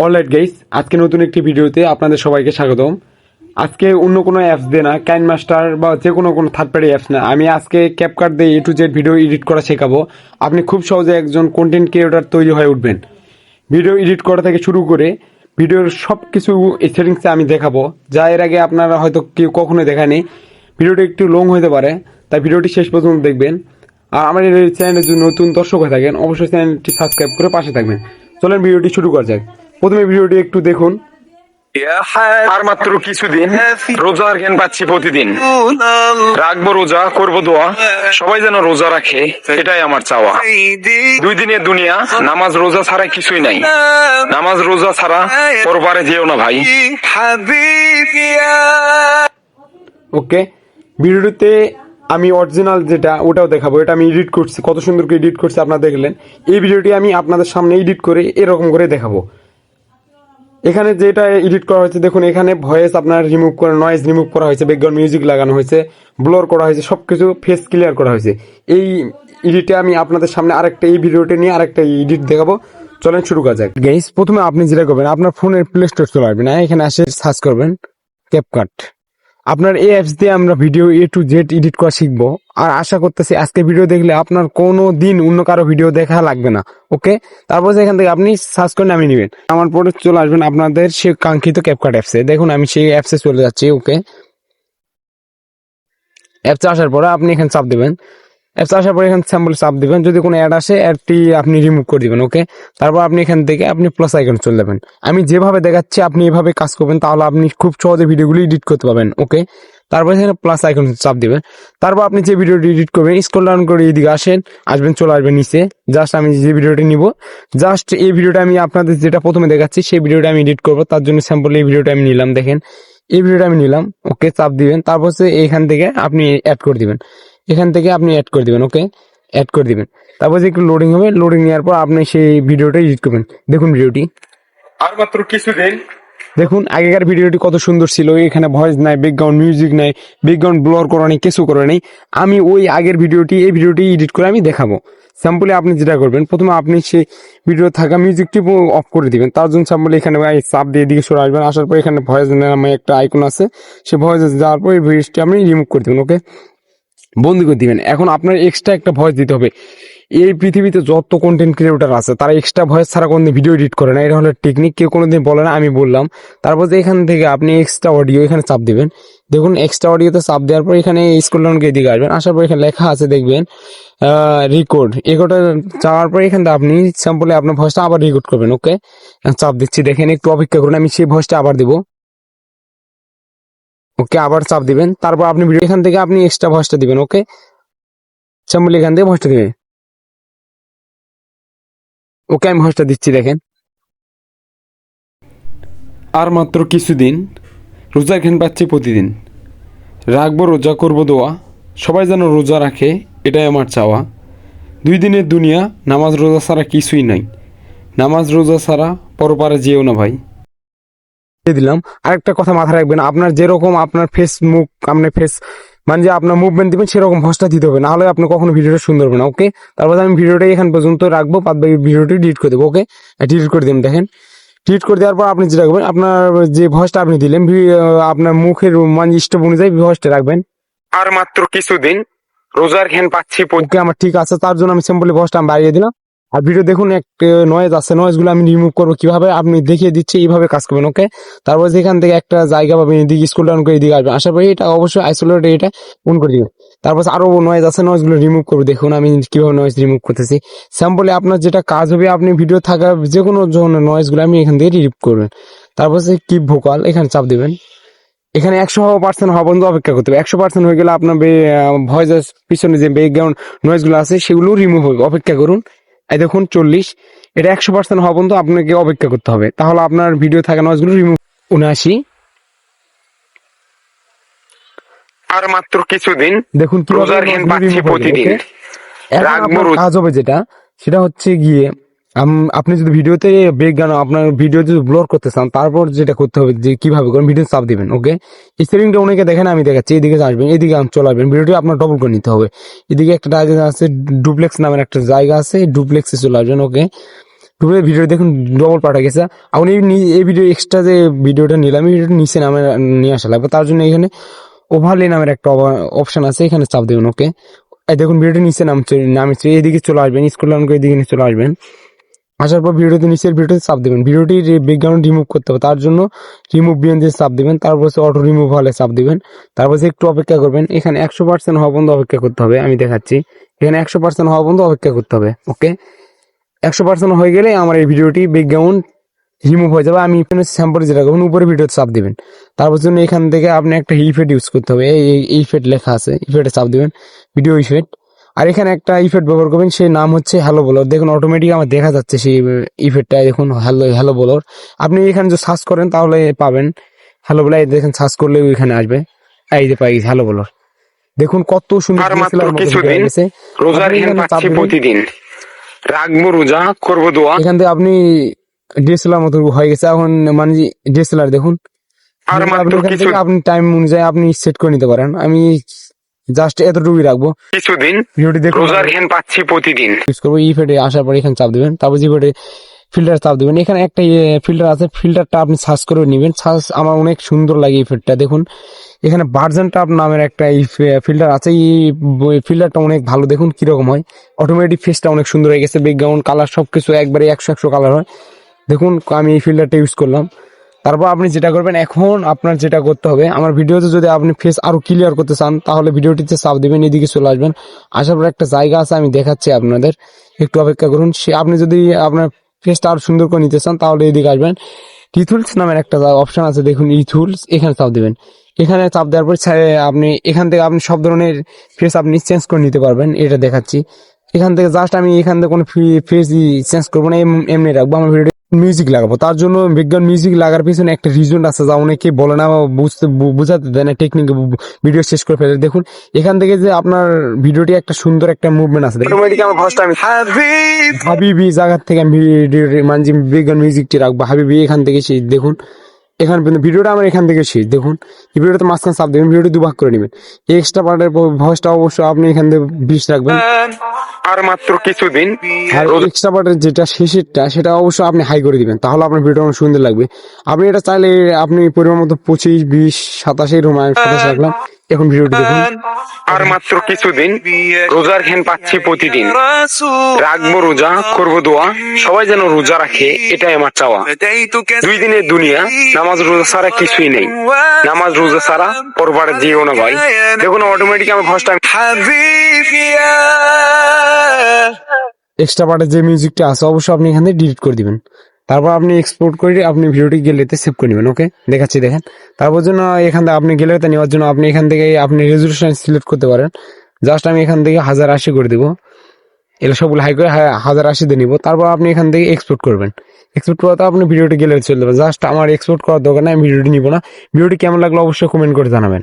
Alright guys, আজকে নতুন একটি ভিডিওতে আপনাদের সবাইকে স্বাগতম। আজকে অন্য কোনো অ্যাপস দিয়ে না, কাইন মাস্টার বা যে কোনো থার্ড পার্টি অ্যাপস না, আমি আজকে ক্যাপকাট দিয়ে A to Z video edit করা শেখাবো। আপনি খুব সহজে একজন কন্টেন্ট ক্রিয়েটর তৈরি হয়ে উঠবেন। ভিডিও এডিট করা থেকে শুরু করে ভিডিওর সব কিছু এই সেটিংসে আমি দেখাবো, যা এর আগে আপনারা হয়তো কেউ কখনোই দেখায়নি। ভিডিওটি একটু লং হতে পারে, তাই ভিডিওটি শেষ পর্যন্ত দেখবেন। আর আমার এই চ্যানেলের যদি নতুন দর্শক হয়ে থাকেন, অবশ্যই চ্যানেলটি সাবস্ক্রাইব করে পাশে থাকবেন। চলেন ভিডিওটি শুরু করা যাক। প্রথমে ভিডিওটি একটু দেখুন। আর মাত্র কিছুদিন, রোজার জ্ঞান পাচ্ছি প্রতিদিন। রাখবো রোজা, করবো দোয়া, সবাই যেন রোজা রাখে, এটাই আমার চাওয়া। 2 দিনের দুনিয়া, নামাজ রোজা ছাড়া কিছুই নাই। নামাজ রোজা ছাড়া পরবারে যেও না ভাই। ওকে, ভিডিওটিতে আমি অরিজিনাল যেটা ওটাও দেখাবো। এটা আমি এডিট করছি, কত সুন্দর করে এডিট করছি আপনারা দেখলেন। এই ভিডিওটি আমি আপনাদের সামনে এডিট করে এরকম করে দেখাবো। এখানে যেটা এডিট করা হয়েছে দেখুন, এখানে ভয়েস আপনার রিমুভ করে, নয়েজ রিমুভ করা হয়েছে, ব্যাকগ্রাউন্ড মিউজিক লাগানো হয়েছে, ব্লর করা হয়েছে, সবকিছু ফেস ক্লিয়ার করা হয়েছে। এই এডিটে আমি আপনাদের সামনে আরেকটা, এই ভিডিওটি নিয়ে আরেকটা এডিট দেখাবো। চলেন শুরু করা যাক। গাইস, প্রথমে আপনি যেটা করবেন, আপনার ফোনের প্লে স্টোর চলে আসবেন, এখানে এসে সার্চ করবেন ক্যাপকাট। আপনার এই অ্যাপস দিয়ে আমরা video A to Z edit করা শিখবো। আর আশা করতেছি আজকে ভিডিও দেখলে আপনার কোনো দিন অন্য কারো ভিডিও দেখা লাগবে না। ওকে, তারপর এখান থেকে আপনি সার্চ করে নামিয়ে নেবেন। আমার পরে চলে আসবেন আপনাদের সেই কাঙ্ক্ষিত ক্যাপকাট অ্যাপসে। দেখুন আমি সেই অ্যাপসে চলে যাচ্ছি। ওকে, অ্যাপসে আসার পরে আপনি এখানে চাপ দেবেন। অ্যাপসে আসার পরে এখানে স্যাম্পল চাপ দিবেন। যদি কোনো অ্যাড আসে, অ্যাডটি আপনি রিমুভ করে দিবেন। ওকে, তারপর আপনি এখান থেকে আপনি প্লাস আইকন চলে যাবেন। আমি যেভাবে দেখাচ্ছি আপনি এভাবে কাজ করবেন, তাহলে আপনি খুব সহজে ভিডিওগুলি এডিট করতে পারবেন। ওকে, তারপর এখানে প্লাস আইকন চাপ দিবেন। তারপর আপনি যে ভিডিওটি এডিট করবেন, স্ক্রল ডাউন করে এইদিকে আসবেন, চলে আসবেন নিচে। জাস্ট আমি যে ভিডিওটি নিব, জাস্ট এই ভিডিওটা আমি আপনাদের যেটা প্রথমে দেখাচ্ছি সেই ভিডিওটা আমি এডিট করবো। তার জন্য স্যাম্পল এই ভিডিওটা আমি নিলাম। দেখেন এই ভিডিওটা আমি নিলাম। ওকে, চাপ দিবেন। তারপর এখান থেকে আপনি অ্যাড করে দিবেন। এখান থেকে আপনি অ্যাড করে দিবেন। ওকে, অ্যাড করে দিবেন। তারপর যে একটু লোডিং হবে, লোডিং নেওয়ার পর আপনি সেই ভিডিওটা এডিট করবেন। দেখুন ভিডিওটি, আর মাত্র কিছুদিন। দেখুন আগেকার ভিডিওটি কত সুন্দর ছিল। এখানে ভয়েস নাই, ব্যাকগ্রাউন্ড মিউজিক নাই, ব্যাকগ্রাউন্ড ব্লর করা নেই, কিছু করা নেই। আমি ওই আগের ভিডিওটি এই ভিডিওটি এডিট করে আমি দেখাবো। স্যাম্পলে আপনি যেটা করবেন, প্রথমে আপনি সেই ভিডিও থাকা মিউজিকটি অফ করে দিবেন। তার জন্য স্যাম্পলে এখানে চাপ দিয়ে দিকে সরে আসবেন। আসার পর এখানে ভয়েস নামে একটা আইকন আছে, সেই ভয়েস যাওয়ার পর এই ভয়েসটি আপনি রিমুভ করে দেবেন। ওকে, বন্দি করে দিবেন। এখন আপনার এক্সট্রা একটা ভয়েস দিতে হবে। এই পৃথিবীতে যত কন্টেন্ট ক্রিয়েটর আছে তারা এক্সট্রা ভয়েস ছাড়া কোনদিন ভিডিও এডিট করে না। এটা হলো টেকনিক, কেউ কোনোদিন বলে না, আমি বললাম। তারপর এখান থেকে আপনি এক্সট্রা অডিও এখানে চাপ দিবেন। দেখুন এক্সট্রা অডিওতে চাপ দেওয়ার পর এখানে স্ক্রল ডাউন করে দিকে আসবেন। আসার পর এখানে লেখা আছে দেখবেন রেকর্ড। রেকর্ডে যাওয়ার পর এখান থেকে আপনি স্যাম্পলে আপনার ভয়েসটা আবার রেকর্ড করবেন। ওকে, চাপ দিচ্ছি, দেখেন একটু অপেক্ষা করুন, আমি সেই ভয়েসটা আবার দিব। ওকে, আবার চাপ দিবেন। তারপর আপনি ভিডিও এখান থেকে আপনি এক্সট্রা ভয়েসটা দিবেন। ওকে, স্যাম্পল এখান থেকে ভয়েসটা দিবেন। ওকে, আমি ভয়েসটা দিচ্ছি, দেখেন। আর মাত্র কিছুদিন, রোজা জ্ঞান পাচ্ছি প্রতিদিন। রাখবো রোজা, করবো দোয়া, সবাই যেন রোজা রাখে, এটাই আমার চাওয়া। 2 দিনের দুনিয়া, নামাজ রোজা ছাড়া কিছুই নাই। নামাজ রোজা ছাড়া পরপারে যেও না ভাই। দিলাম। আরেকটা কথা মাথায় রাখবেন, আপনার যেরকম আপনার ফেস মুখ, আপনার ফেস মানে যে আপনার মুভমেন্ট দিবেন সেরকম ভয়েসটা দিতে হবে, না হলে আপনি কখনো ভিডিওটা সুন্দর হবে না। ওকে, তারপর আমি ভিডিওটা এখান পর্যন্ত রাখবো, বাদ বাকি ভিডিওটি ডিলিট করে দেবো। ওকে, ডিলিট করে দিন। দেখেন ডিলিট করে দেওয়ার পর আপনি যেটা করবেন, আপনার যে ভয়েসটা আপনি দিলেন আপনার মুখের মানে স্টেপ অনুযায়ী ভয়েসটা রাখবেন। আর মাত্র কিছুদিন, রোজার জ্ঞান পাচ্ছি। ওকে, আমার ঠিক আছে। তার জন্য আমি সিম্পলি ভয়েসটা আমি বাড়িয়ে দিলাম। আর ভিডিও দেখুন একটা নয়েজ আছে, নয়েজ গুলো আমি রিমুভ করবো কিভাবে আপনি দেখিয়ে দিচ্ছি, এইভাবে কাজ করবেন। ওকে, তারপর যেখান থেকে একটা জায়গা পাবেন, এদিকে স্ক্রল ডাউন করে এদিকে আসবেন। আসার পরে এটা অবশ্যই আইসোলেট, এটা অন করে দিবেন। তারপর আরো নয়েজ আছে, নয়েজ গুলো রিমুভ করবো। দেখুন আমি কিভাবে নয়েজ রিমুভ করতেছি। স্যাম্পলে আপনার যেটা কাজ হবে, আপনি ভিডিও থাকা যে কোনো ধরনের নয়েজ গুলো আমি এখান থেকে রিমুভ করবেন। তারপর কিপ ভোকাল এখানে চাপ দিবেন। এখানে 100% হওয়া পর্যন্ত অপেক্ষা করতে হবে। 100% হয়ে গেলে আপনার ভয়েসের পিছনে যে ব্যাকগ্রাউন্ড নয়েজ গুলো আছে সেগুলো রিমুভ হবে। অপেক্ষা করুন। এই দেখুন 40, এটা 100% হওয়া পর্যন্ত আপনাকে অপেক্ষা করতে হবে, তাহলে আপনার ভিডিও থাকা নয়েজ গুলো রিমুভ। 79, আর মাত্র কিছুদিন, দেখুন রোজার জ্ঞান পাচ্ছি প্রতিদিন। আপনার কাজ হবে যেটা, সেটা হচ্ছে গিয়ে আপনি যদি ভিডিওতে ব্যাকগ্রাউন্ড আপনার ভিডিও যদি ব্লর করতে চান, তারপর যেটা করতে হবে যে কিভাবে করেন, ভিডিও চাপ দিবেন। ওকে, এই সেটিংটা অনেকে দেখেন, আমি দেখাচ্ছি। এদিকে আসবেন, এদিকে চলে আসবেন, ভিডিওটি আপনার ডবল করে নিতে হবে। এদিকে একটা জায়গা আছে ডুপ্লেক্স নামের একটা জায়গা আছে, ডুপ্লেক্সে চলে আসবেন। ওকে, দুপুরে ভিডিও দেখুন ডবল পাঠা গেছে। এখন এই ভিডিও এক্সট্রা যে ভিডিওটা নিলাম এই ভিডিওটা নিচে নামে নিয়ে আসা লাগবে। তার জন্য এখানে ওভারলে নামের একটা অপশন আছে, এখানে চাপ দেবেন। ওকে, এই দেখুন ভিডিওটা নিচে নামছে, এইদিকে চলে আসবেন, স্ক্রল ডাউন করে এদিকে চলে আসবেন। আসার পর ভিডিওতে নিচের ভিডিওতে চাপ দেবেন, ভিডিওটির ব্যাকগ্রাউন্ড রিমুভ করতে হবে, তার জন্য রিমুভ বিয়ন দিয়ে চাপ দিবেন। তারপর অটো রিমুভ হলে চাপ দিবেন। তারপর একটু অপেক্ষা করবেন, এখানে 100% হওয়া পর্যন্ত অপেক্ষা করতে হবে। আমি দেখাচ্ছি, এখানে 100% হওয়া পর্যন্ত অপেক্ষা করতে হবে। ওকে, 100% হয়ে গেলে আমার এই ভিডিওটি ব্যাকগ্রাউন্ড রিমুভ হয়ে যাবে। আমি স্যাম্পল যেটা করবেন উপরে ভিডিওতে চাপ দিবেন। তারপর জন্য এখান থেকে আপনি একটা ইফেক্ট ইউজ করতে হবে, এই ইফেক্ট লেখা আছে, ইফেক্টে চাপ দিবেন, ভিডিও ইফেক্ট। আর এখানে একটা ইফেক্ট ব্যবহার করবেন, সেই নাম হচ্ছে হ্যালো বলার। দেখুন অটোমেটিক আমার দেখা যাচ্ছে সেই ইফেক্টটা, দেখুন হ্যালো বলার। আপনি এখানে যদি সার্চ করেন তাহলে পাবেন হ্যালো বলার। দেখেন সার্চ করলে এখানে আসবে, এই যে পাই হ্যালো বলার। দেখুন কত সুন্দর আর মাত্র DSLR মতো কিছুদিন হয়ে গেছে। রোজার আপনি ঘ্যান এখানে চাপ পাচ্ছি দিবেন। প্রতিদিন, রাখবো রোজা, করবো দোয়া। এখান থেকে আপনি ডিএসএলআর মতো হয়ে গেছে এখন, মানে ডিএসএলআর দেখুন। আর আপনি মাত্র এখান কিছু থেকে আপনি টাইম অনুযায়ী আপনি সেট করে নিতে পারেন। আমি জাস্ট এতটুকুই রাখবো, কিছুদিন ভিডিওটি দেখুন। রোজার ঘ্যান পাচ্ছি প্রতিদিন। ইউজ করবো ইফেক্টে আসার পর এখানে চাপ দিবেন, তারপর জিফেটে ফিল্টার চাপ দিবেন। এখানে একটা ফিল্টার আছে, ফিল্টারটা আপনি সার্চ করে নেবেন। সার্চ আমার অনেক সুন্দর লাগে ইফেক্টটা। দেখুন এখানে ভার্জন টাপ নামের একটা ফিল্টার আছে, এই ফিল্টারটা অনেক ভালো। দেখুন কিরকম হয়, অটোমেটিক ফেসটা অনেক সুন্দর হয়ে গেছে, ব্যাকগ্রাউন্ড কালার সবকিছু একবারে 100 কালার হয়। দেখুন আমি এই ফিল্টারটা ইউজ করলাম। তারপর আপনি যেটা করবেন, এখন আপনার যেটা করতে হবে, আমার ভিডিওতে যদি আপনি ফেস আরো ক্লিয়ার করতে চান তাহলে ভিডিওটিতে চাপ দিবেন, এদিকে চলে আসবেন। আসার পর একটা জায়গা আছে, আমি দেখাচ্ছি আপনাদের, একটু অপেক্ষা করুন। আপনি যদি আপনার ফেসটা আরো সুন্দর করে নিতে চান তাহলে এদিকে আসবেন। ইথুলস নামের একটা অপশন আছে, দেখুন ইথুলস, এখানে চাপ দিবেন। এখানে চাপ দেওয়ার পর আপনি এখান থেকে আপনি সব ধরনের ফেস আপনি চেঞ্জ করে নিতে পারবেন, এটা দেখাচ্ছি। এখান থেকে জাস্ট আমি এখান থেকে কোনো ফেস চেঞ্জ করবো না, এমনি রাখবো। আমার ভিডিও মিউজিক লাগাবো, তার জন্য বিজ্ঞান মিউজিক লাগার পিছনে একটা রিজন আছে, যা অনেকে বলে না, বুঝাতে দেয় না, টেকনিক ভিডিও শেষ করে ফেলে। দেখুন এখান থেকে যে আপনার ভিডিওটি একটা সুন্দর একটা মুভমেন্ট আছে, হাবিবি জায়গার থেকে আমি মানে বিজ্ঞান মিউজিকটি রাখবো, হাবিবি এখান থেকে সেই দেখুন। এখানে ভিডিওটা আমার এখান থেকে শেষ। দেখুন এই ভিডিওটা মাঝখানে চাপ দেবেন, ভিডিওটি দুভাগ করে নেবেন। এক্সট্রা পার্টের ভয়েসটা অবশ্যই আপনি এখান থেকে 20 রাখবেন। আর মাত্র কিছুদিন আর এক্সট্রা পার্টের যেটা শেষেরটা সেটা অবশ্যই আপনি হাই করে দিবেন, তাহলে আপনার ভিডিওটা অনেক সুন্দর লাগবে। আপনি এটা চাইলে আপনি পরিমাণ মতো 25, 20, 27 এরকম 27 রাখলাম। এখন ভিডিওটি দেখুন। আর মাত্র কিছুদিন রোজার ঘ্যান পাচ্ছি প্রতিদিন, রাখবো রোজা, করবো দোয়া। সবাই যেন রোজা রাখে, এটাই আমার চাওয়া। 2 দিনের দুনিয়া, নামাজ রোজা ছাড়া কিছুই নেই। নামাজ রোজা ছাড়া পরবার দিও না ভাই। দেখুন অটোমেটিক আমার ভয়েসটা এক্সট্রা পার্টের যে মিউজিকটা আছে অবশ্যই আপনি এখান থেকে ডিলিট করে দিবেন। তারপর আপনি এক্সপোর্ট করে আপনি ভিডিওটি গ্যালারিতে সেভ করে নেবেন। ওকে, দেখাচ্ছি দেখেন। তারপর জন্য এখান থেকে আপনি গ্যালারিতে নেওয়ার জন্য আপনি এখান থেকে আপনি রেজলিউশন সিলেক্ট করতে পারেন। জাস্ট আমি এখান থেকে 1080 করে দেবো, এগুলো সবগুলো হাই করে 1080 দিয়ে নিব। তারপর আপনি এখান থেকে এক্সপোর্ট করবেন। এক্সপোর্ট করাতে আপনি ভিডিওটি গ্যালারিতে চলে যাবে। জাস্ট আমার এক্সপোর্ট করার দরকার নেই, আমি ভিডিওটি নিব না। ভিডিওটি কেমন লাগলো অবশ্যই কমেন্ট করে জানাবেন।